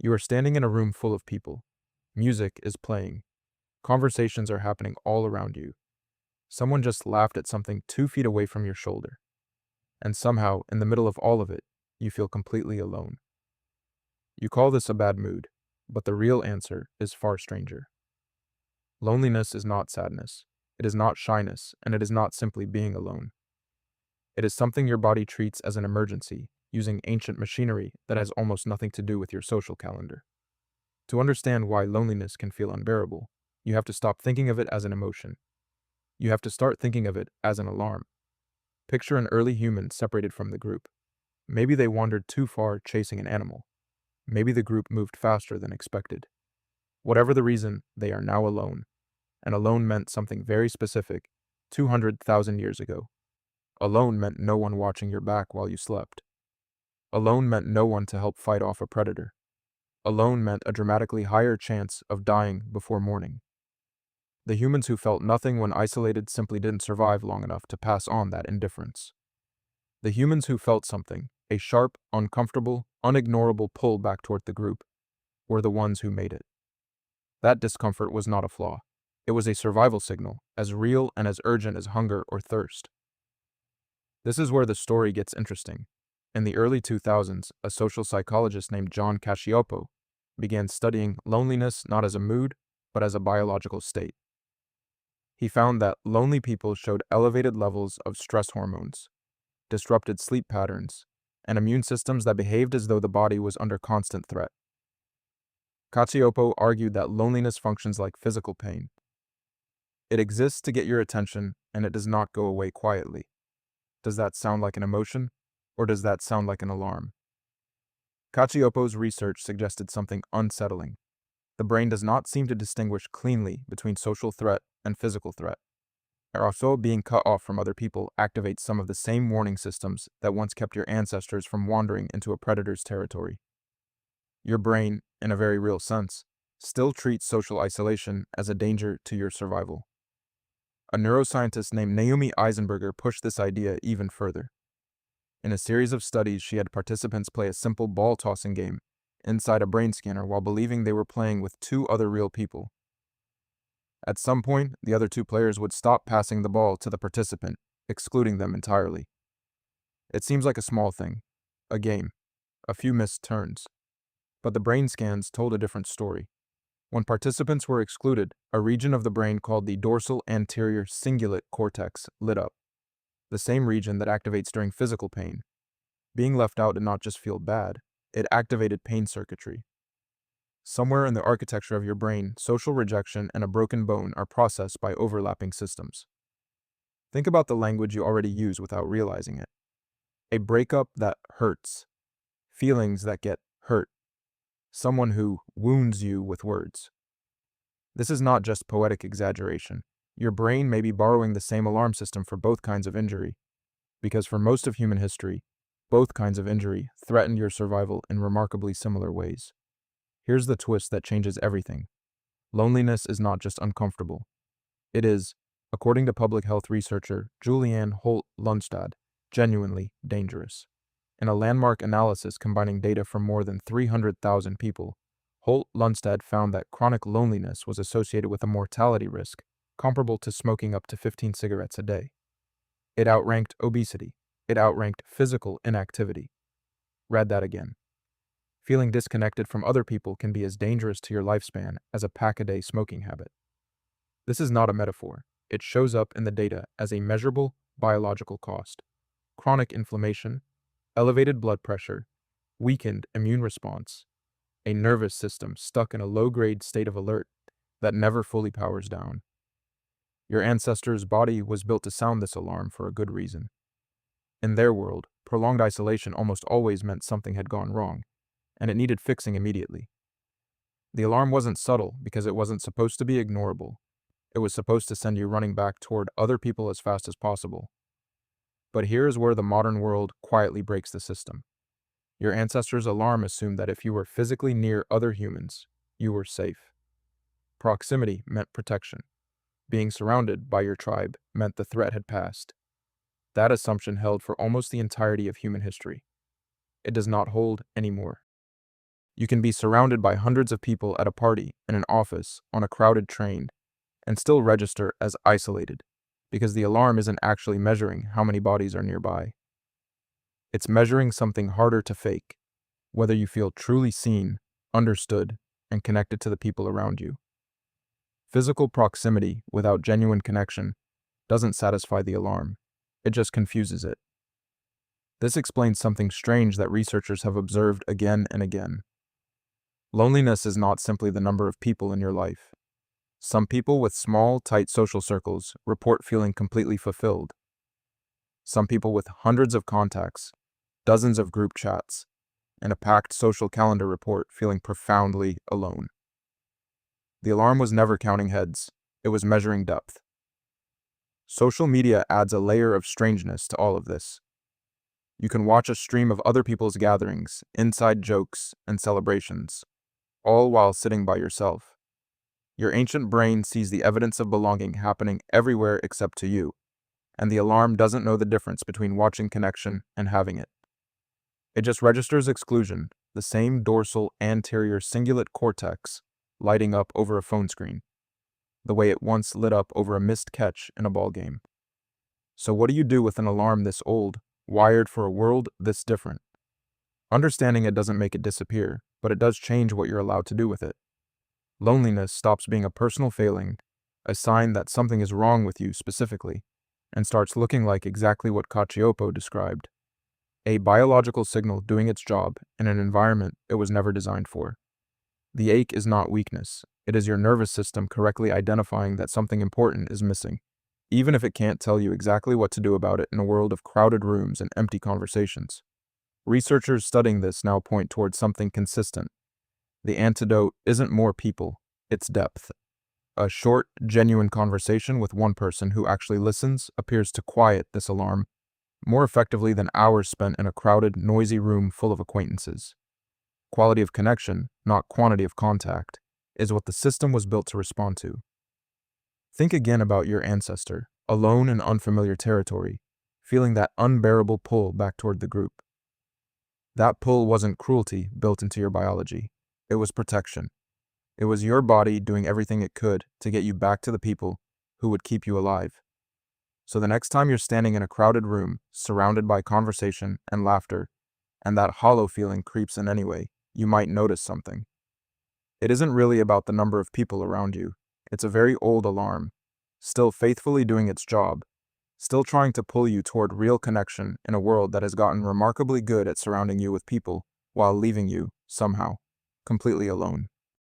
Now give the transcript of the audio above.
You are standing in a room full of people. Music is playing. Conversations are happening all around you. Someone just laughed at something 2 feet away from your shoulder. And somehow, in the middle of all of it, you feel completely alone. You call this a bad mood, but the real answer is far stranger. Loneliness is not sadness. It is not shyness, and it is not simply being alone. It is something your body treats as an emergency, using ancient machinery that has almost nothing to do with your social calendar. To understand why loneliness can feel unbearable, you have to stop thinking of it as an emotion. You have to start thinking of it as an alarm. Picture an early human separated from the group. Maybe they wandered too far chasing an animal. Maybe the group moved faster than expected. Whatever the reason, they are now alone. And alone meant something very specific 200,000 years ago. Alone meant no one watching your back while you slept. Alone meant no one to help fight off a predator. Alone meant a dramatically higher chance of dying before morning. The humans who felt nothing when isolated simply didn't survive long enough to pass on that indifference. The humans who felt something, a sharp, uncomfortable, unignorable pull back toward the group, were the ones who made it. That discomfort was not a flaw. It was a survival signal, as real and as urgent as hunger or thirst. This is where the story gets interesting. In the early 2000s, a social psychologist named John Cacioppo began studying loneliness not as a mood, but as a biological state. He found that lonely people showed elevated levels of stress hormones, disrupted sleep patterns, and immune systems that behaved as though the body was under constant threat. Cacioppo argued that loneliness functions like physical pain. It exists to get your attention, and it does not go away quietly. Does that sound like an emotion, or does that sound like an alarm? Cacioppo's research suggested something unsettling. The brain does not seem to distinguish cleanly between social threat and physical threat. Also, being cut off from other people activates some of the same warning systems that once kept your ancestors from wandering into a predator's territory. Your brain, in a very real sense, still treats social isolation as a danger to your survival. A neuroscientist named Naomi Eisenberger pushed this idea even further. In a series of studies, she had participants play a simple ball-tossing game inside a brain scanner while believing they were playing with 2 other real people. At some point, the other 2 players would stop passing the ball to the participant, excluding them entirely. It seems like a small thing, a game, a few missed turns. But the brain scans told a different story. When participants were excluded, a region of the brain called the dorsal anterior cingulate cortex lit up, the same region that activates during physical pain. Being left out did not just feel bad, it activated pain circuitry. Somewhere in the architecture of your brain, social rejection and a broken bone are processed by overlapping systems. Think about the language you already use without realizing it. A breakup that hurts, feelings that get hurt, someone who wounds you with words. This is not just poetic exaggeration. Your brain may be borrowing the same alarm system for both kinds of injury, because for most of human history, both kinds of injury threatened your survival in remarkably similar ways. Here's the twist that changes everything. Loneliness is not just uncomfortable. It is, according to public health researcher Julianne Holt-Lunstad, genuinely dangerous. In a landmark analysis combining data from more than 300,000 people, Holt-Lunstad found that chronic loneliness was associated with a mortality risk comparable to smoking up to 15 cigarettes a day. It outranked obesity. It outranked physical inactivity. Read that again. Feeling disconnected from other people can be as dangerous to your lifespan as a pack-a-day smoking habit. This is not a metaphor. It shows up in the data as a measurable biological cost. Chronic inflammation, elevated blood pressure, weakened immune response, a nervous system stuck in a low-grade state of alert that never fully powers down. Your ancestors' body was built to sound this alarm for a good reason. In their world, prolonged isolation almost always meant something had gone wrong, and it needed fixing immediately. The alarm wasn't subtle because it wasn't supposed to be ignorable. It was supposed to send you running back toward other people as fast as possible. But here is where the modern world quietly breaks the system. Your ancestors' alarm assumed that if you were physically near other humans, you were safe. Proximity meant protection. Being surrounded by your tribe meant the threat had passed. That assumption held for almost the entirety of human history. It does not hold anymore. You can be surrounded by hundreds of people at a party, in an office, on a crowded train, and still register as isolated, because the alarm isn't actually measuring how many bodies are nearby. It's measuring something harder to fake, whether you feel truly seen, understood, and connected to the people around you. Physical proximity without genuine connection doesn't satisfy the alarm, it just confuses it. This explains something strange that researchers have observed again and again. Loneliness is not simply the number of people in your life. Some people with small, tight social circles report feeling completely fulfilled. Some people with hundreds of contacts, dozens of group chats, and a packed social calendar report feeling profoundly alone. The alarm was never counting heads, it was measuring depth. Social media adds a layer of strangeness to all of this. You can watch a stream of other people's gatherings, inside jokes, and celebrations, all while sitting by yourself. Your ancient brain sees the evidence of belonging happening everywhere except to you, and the alarm doesn't know the difference between watching connection and having it. It just registers exclusion, the same dorsal anterior cingulate cortex lighting up over a phone screen, the way it once lit up over a missed catch in a ball game. So what do you do with an alarm this old, wired for a world this different? Understanding it doesn't make it disappear, but it does change what you're allowed to do with it. Loneliness stops being a personal failing, a sign that something is wrong with you specifically, and starts looking like exactly what Cacioppo described: a biological signal doing its job in an environment it was never designed for. The ache is not weakness, it is your nervous system correctly identifying that something important is missing, even if it can't tell you exactly what to do about it in a world of crowded rooms and empty conversations. Researchers studying this now point towards something consistent. The antidote isn't more people, it's depth. A short, genuine conversation with one person who actually listens appears to quiet this alarm more effectively than hours spent in a crowded, noisy room full of acquaintances. Quality of connection, not quantity of contact, is what the system was built to respond to. Think again about your ancestor, alone in unfamiliar territory, feeling that unbearable pull back toward the group. That pull wasn't cruelty built into your biology. It was protection. It was your body doing everything it could to get you back to the people who would keep you alive. So the next time you're standing in a crowded room, surrounded by conversation and laughter, and that hollow feeling creeps in anyway, you might notice something. It isn't really about the number of people around you. It's a very old alarm, still faithfully doing its job, still trying to pull you toward real connection in a world that has gotten remarkably good at surrounding you with people while leaving you, somehow, completely alone.